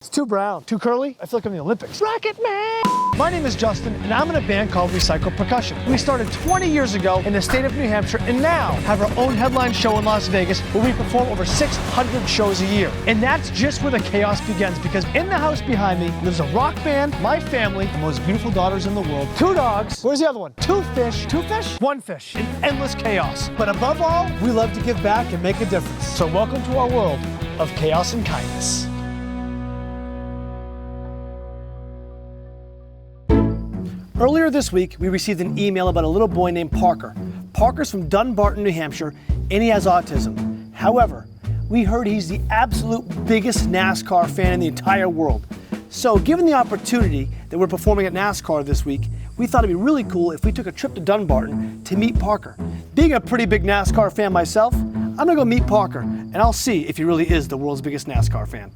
It's too brown, too curly. I feel like I'm in the Olympics. Rocket Man! My name is Justin, and I'm in a band called Recycle Percussion. We started 20 years ago in the state of New Hampshire, and now have our own headline show in Las Vegas, where we perform over 600 shows a year. And that's just where the chaos begins, because in the house behind me lives a rock band, my family, the most beautiful daughters in the world, 2 dogs, where's the other one? 2 fish, 2 fish? 1 fish, and endless chaos. But above all, we love to give back and make a difference. So welcome to our world of chaos and kindness. Earlier this week, we received an email about a little boy named Parker. Parker's from Dunbarton, New Hampshire, and he has autism. However, we heard he's the absolute biggest NASCAR fan in the entire world. So given the opportunity that we're performing at NASCAR this week, we thought it'd be really cool if we took a trip to Dunbarton to meet Parker. Being a pretty big NASCAR fan myself, I'm gonna go meet Parker, and I'll see if he really is the world's biggest NASCAR fan.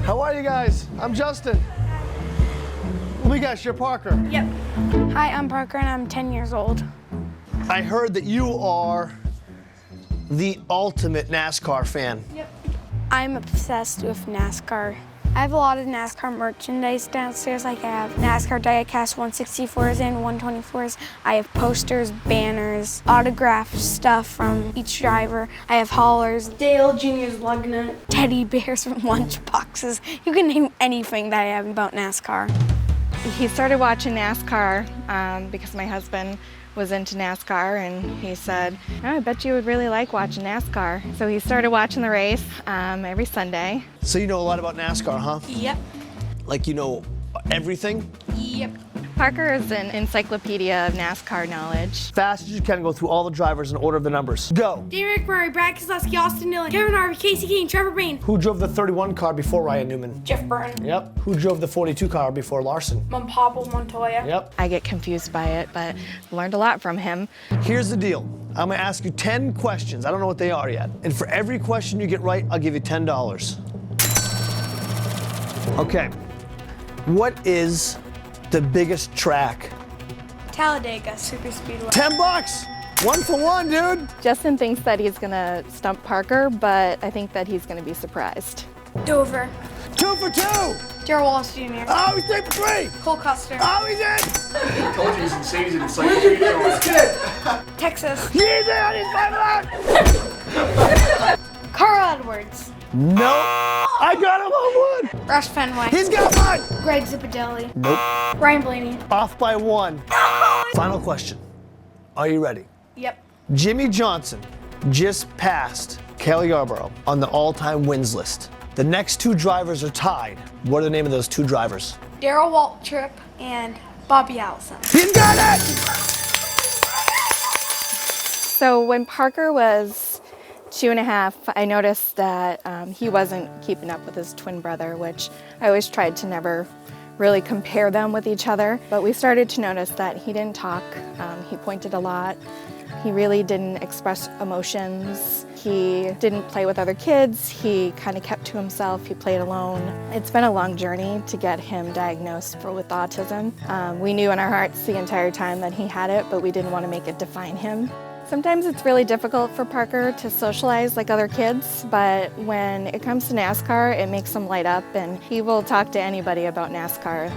How are you guys? I'm Justin. Let me guess, you're Parker. Yep. Hi, I'm Parker and I'm 10 years old. I heard that you are the ultimate NASCAR fan. Yep. I'm obsessed with NASCAR. I have a lot of NASCAR merchandise downstairs. Like I have NASCAR diecast 164s and 124s. I have posters, banners, autographed stuff from each driver. I have haulers, Dale Jr.'s lug nut, teddy bears from lunch boxes. You can name anything that I have about NASCAR. He started watching NASCAR because my husband was into NASCAR, and he said, oh, I bet you would really like watching NASCAR. So he started watching the race every Sunday. So you know a lot about NASCAR, huh? Yep. Like you know everything? Yep. Parker is an encyclopedia of NASCAR knowledge. Fast as you can, go through all the drivers in order of the numbers. Go. Derek Murray, Brad Keselowski, Austin Dillon, Kevin Harvick, Casey King, Trevor Bain. Who drove the 31 car before Ryan Newman? Jeff Burton. Yep. Who drove the 42 car before Larson? Pablo Montoya. Yep. I get confused by it, but learned a lot from him. Here's the deal. I'm gonna ask you 10 questions. I don't know what they are yet. And for every question you get right, I'll give you $10. Okay. What is the biggest track? Talladega Super Speedway. $10. 1 for 1, dude. Justin thinks that he's gonna stump Parker, but I think that he's gonna be surprised. Dover. 2 for 2. Darrell Wallace Jr. Oh, he's 3 for 3. Cole Custer. Oh, he's in. I told you he's insane. He's an encyclopedia. Texas. He's in. He's 5 out. Carl Edwards. No. I got him on 1. Rush Fenway. He's got 1. Greg Zipadelli. Nope. Ryan Blaney. Off by 1. Final question. Are you ready? Yep. Jimmy Johnson just passed Cale Yarborough on the all-time wins list. The next 2 drivers are tied. What are the name of those 2 drivers? Darrell Waltrip and Bobby Allison. He's got it! So when Parker was 2.5, I noticed that he wasn't keeping up with his twin brother, which I always tried to never really compare them with each other. But we started to notice that he didn't talk, he pointed a lot, he really didn't express emotions, he didn't play with other kids, he kind of kept to himself, he played alone. It's been a long journey to get him diagnosed with autism. We knew in our hearts the entire time that he had it, but we didn't want to make it define him. Sometimes it's really difficult for Parker to socialize like other kids, but when it comes to NASCAR, it makes him light up, and he will talk to anybody about NASCAR.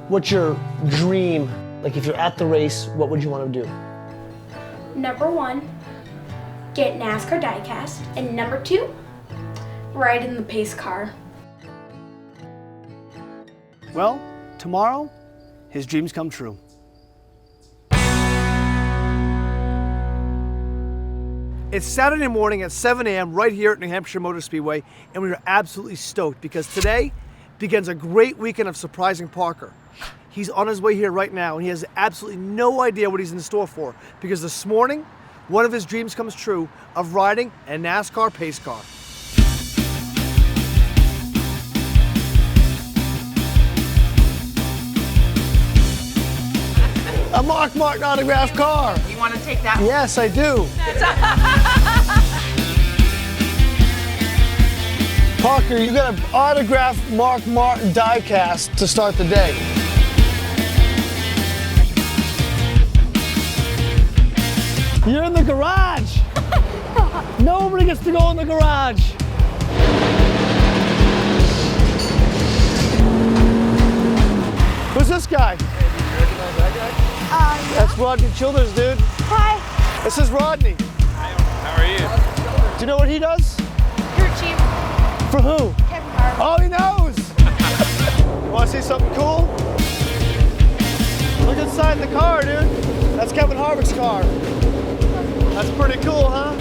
What's your dream? Like if you're at the race, what would you want to do? Number 1, get NASCAR diecast. And number 2, ride in the pace car. Well, tomorrow, his dreams come true. It's Saturday morning at 7 a.m. right here at New Hampshire Motor Speedway, and we are absolutely stoked because today begins a great weekend of surprising Parker. He's on his way here right now, and he has absolutely no idea what he's in store for because this morning, one of his dreams comes true of riding a NASCAR pace car. A Mark Martin autographed car. You want to take that? Yes, I do. Parker, you got an autographed Mark Martin die-cast to start the day. You're in the garage. Nobody gets to go in the garage. Who's this guy? Hey, do you recognize that guy? That's Rodney Childers, dude. Hi. This is Rodney. How are you? Do you know what he does? Crew chief. For who? Kevin Hart. Oh, he knows. You want to see something cool? Look inside the car, dude. That's Kevin Harvick's car. That's pretty cool, huh?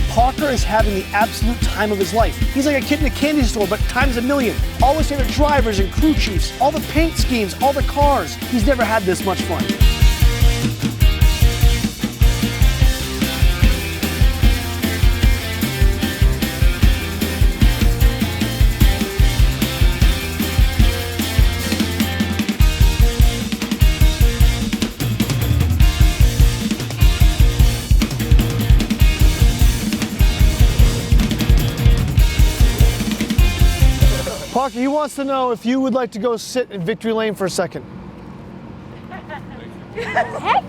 Parker is having the absolute time of his life. He's like a kid in a candy store, but times a million. All his favorite drivers and crew chiefs, all the paint schemes, all the cars. He's never had this much fun. Parker, he wants to know if you would like to go sit in victory lane for a second.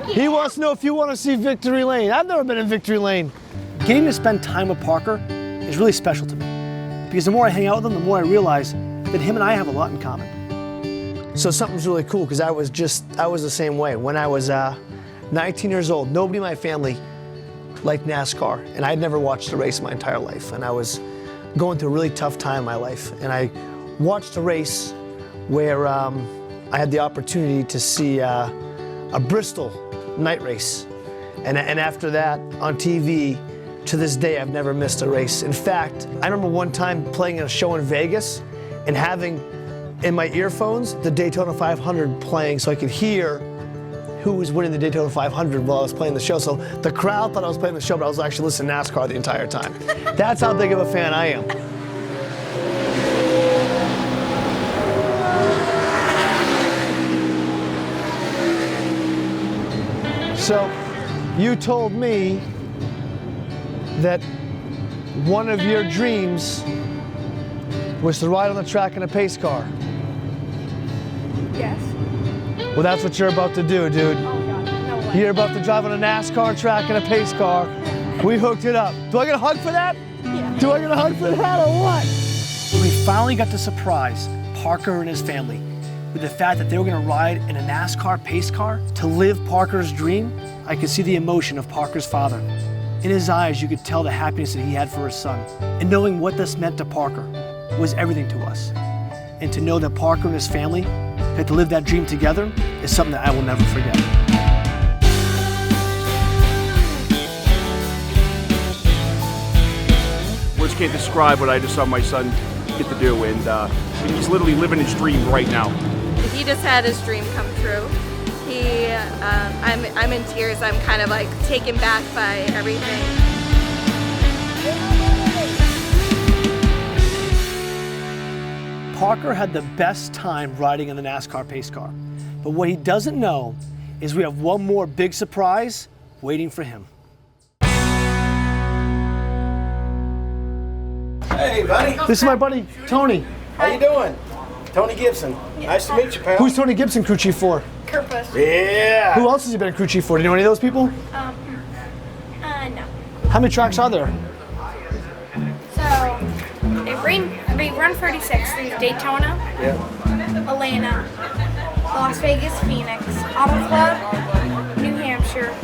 He wants to know if you want to see victory lane. I've never been in victory lane. Getting to spend time with Parker is really special to me because the more I hang out with him, the more I realize that him and I have a lot in common. So something's really cool because I was the same way. When I was 19 years old, nobody in my family liked NASCAR, and I'd never watched a race my entire life. And I was going through a really tough time in my life, and I watched a race where I had the opportunity to see a Bristol night race. And after that, on TV, to this day, I've never missed a race. In fact, I remember one time playing a show in Vegas and having in my earphones the Daytona 500 playing so I could hear who was winning the Daytona 500 while I was playing the show. So the crowd thought I was playing the show, but I was actually listening to NASCAR the entire time. That's how big of a fan I am. So, you told me that one of your dreams was to ride on the track in a pace car. Yes. Well, that's what you're about to do, dude. Oh God, no way. You're about to drive on a NASCAR track in a pace car. We hooked it up. Do I get a hug for that? Yeah. Do I get a hug for that or what? When we finally got to surprise Parker and his family with the fact that they were going to ride in a NASCAR pace car to live Parker's dream, I could see the emotion of Parker's father. In his eyes, you could tell the happiness that he had for his son. And knowing what this meant to Parker was everything to us. And to know that Parker and his family had to live that dream together is something that I will never forget. Words can't describe what I just saw my son get to do, and he's literally living his dream right now. He just had his dream come true. I'm in tears. I'm kind of like taken back by everything. Parker had the best time riding in the NASCAR pace car. But what he doesn't know is we have one more big surprise waiting for him. Hey, buddy. This is my buddy, Tony. How you doing? Tony Gibson. Nice to meet you, pal. Who's Tony Gibson crew chief for? Kurt Busch. Yeah. Who else has he been a crew chief for? Do you know any of those people? No. How many tracks are there? So they run 36. There's Daytona, Yeah. Atlanta, Las Vegas, Phoenix, Auto Club, New Hampshire,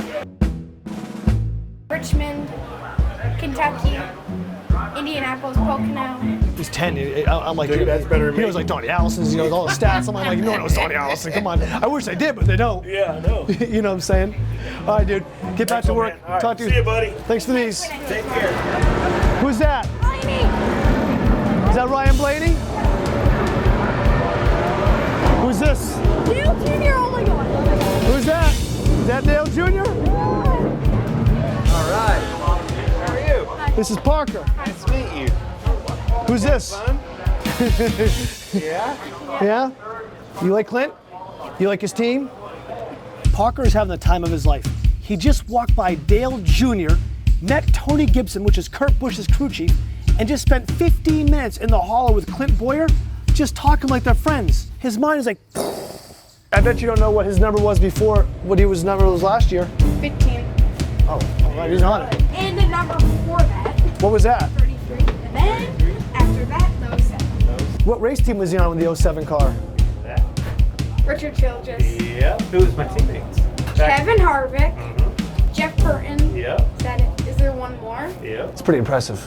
Richmond, Kentucky, Indianapolis, Pocono. He's 10. I'm like, Dude, that's better than he me. knows like Donnie Allison's, he knows all the stats. I'm like, no one knows Donnie Allison. Come on. I wish they did, but they don't. Yeah, I know. You know what I'm saying? All right, dude. Get back to work. man. All right, Talk to you. see you, buddy. Thanks for these. Take care. Who's that? Blaney. Is that Ryan Blaney? Who's this? 2 junior only one. Who's that? Is that Dale Jr.? All right. How are you? This is Parker. Nice to meet you. Who's this? Fun? Yeah? Yeah? You like Clint? You like his team? Parker is having the time of his life. He just walked by Dale Jr., met Tony Gibson, which is Kurt Busch's crew chief, and just spent 15 minutes in the hall with Clint Boyer, just talking like they're friends. His mind is like, I bet you don't know what his number was before, what his number was last year. 15. Oh, all right, he's on it. And the number before that, What was that? 33. And then, after that, the 07. What race team was he on with the 07 car? Richard Childress. Yeah. Who was my teammates? Kevin Harvick. Jeff Burton. Yeah. Is that it? Is there one more? Yeah. It's pretty impressive.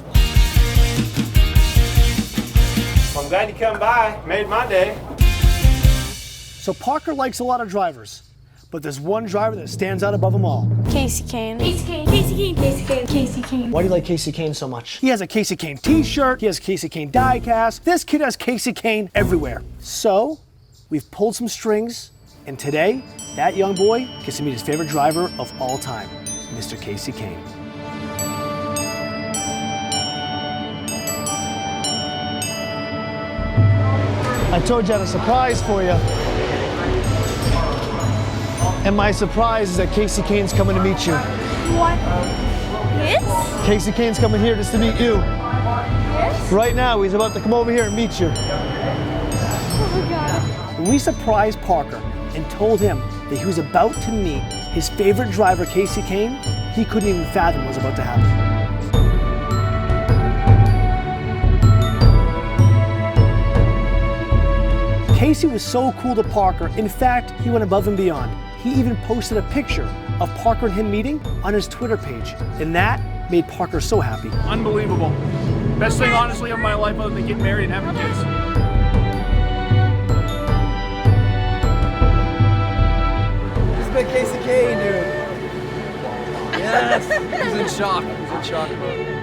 Well, I'm glad you come by. Made my day. So Parker likes a lot of drivers, but there's one driver that stands out above them all. Casey Kane. Casey Kane. Casey Kane. Casey Kane. Casey Kane. Why do you like Casey Kane so much? He has a Casey Kane t-shirt, he has Casey Kane die cast. This kid has Casey Kane everywhere. So, we've pulled some strings, and today, that young boy gets to meet his favorite driver of all time, Mr. Casey Kane. I told you I had a surprise for you. And my surprise is that Casey Kane's coming to meet you. What? This? Casey Kane's coming here just to meet you. This? Right now, he's about to come over here and meet you. Oh my God. When we surprised Parker and told him that he was about to meet his favorite driver, Casey Kane, he couldn't even fathom what was about to happen. Casey was so cool to Parker. In fact, he went above and beyond. He even posted a picture of Parker and him meeting on his Twitter page. And that made Parker so happy. Unbelievable. Best thing, honestly, of my life other than getting married and having kids. This big Casey Kane, dude. Yes. He's in shock. He's in shock mode.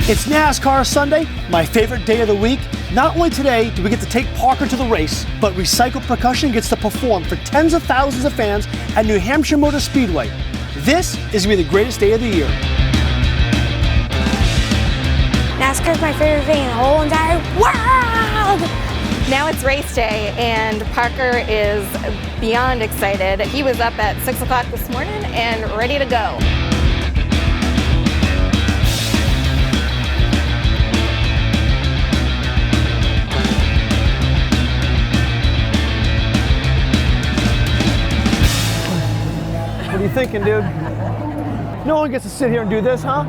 It's NASCAR Sunday, my favorite day of the week. Not only today do we get to take Parker to the race, but Recycle Percussion gets to perform for tens of thousands of fans at New Hampshire Motor Speedway. This is going to be the greatest day of the year. NASCAR's my favorite thing in the whole entire world. Now it's race day, and Parker is beyond excited. He was up at 6 o'clock this morning and ready to go. What are you thinking, dude? No one gets to sit here and do this, huh?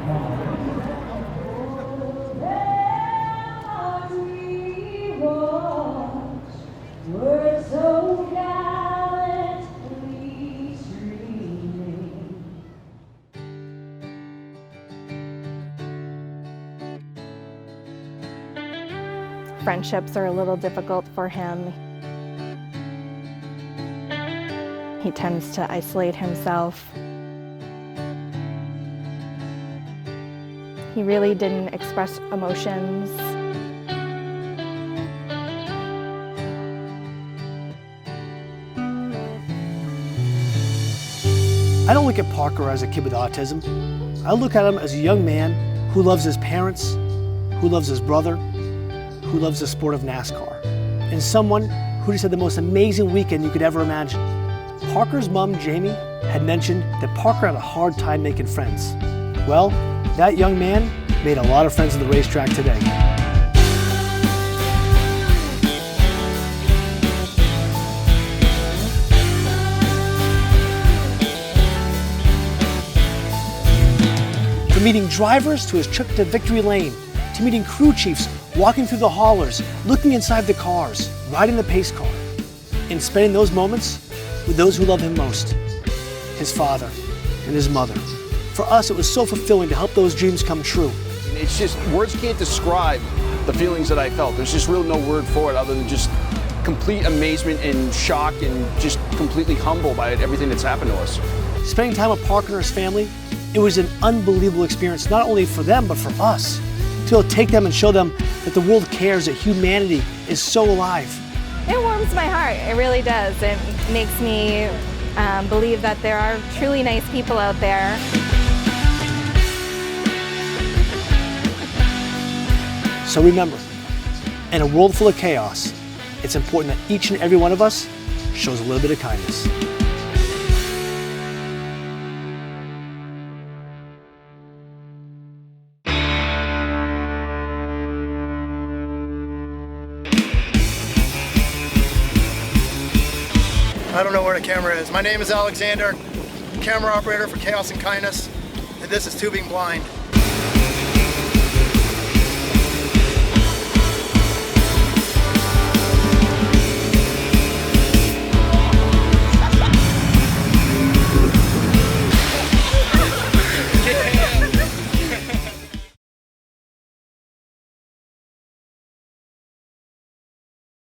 Friendships are a little difficult for him. He tends to isolate himself. He really didn't express emotions. I don't look at Parker as a kid with autism. I look at him as a young man who loves his parents, who loves his brother, who loves the sport of NASCAR, and someone who just had the most amazing weekend you could ever imagine. Parker's mom, Jamie, had mentioned that Parker had a hard time making friends. Well, that young man made a lot of friends at the racetrack today. From meeting drivers to his trip to Victory Lane, to meeting crew chiefs walking through the haulers, looking inside the cars, riding the pace car, and spending those moments with those who love him most, his father and his mother. For us, it was so fulfilling to help those dreams come true. It's just, words can't describe the feelings that I felt. There's just really no word for it other than just complete amazement and shock and just completely humbled by everything that's happened to us. Spending time with Parker and his family It was an unbelievable experience, not only for them, but for us. To be able to take them and show them that the world cares, that humanity is so alive. It warms my heart, it really does. It makes me believe that there are truly nice people out there. So remember, in a world full of chaos, it's important that each and every one of us shows a little bit of kindness. I don't know where the camera is. My name is Alexander, camera operator for Chaos and Kindness, and this is Tubing Blind.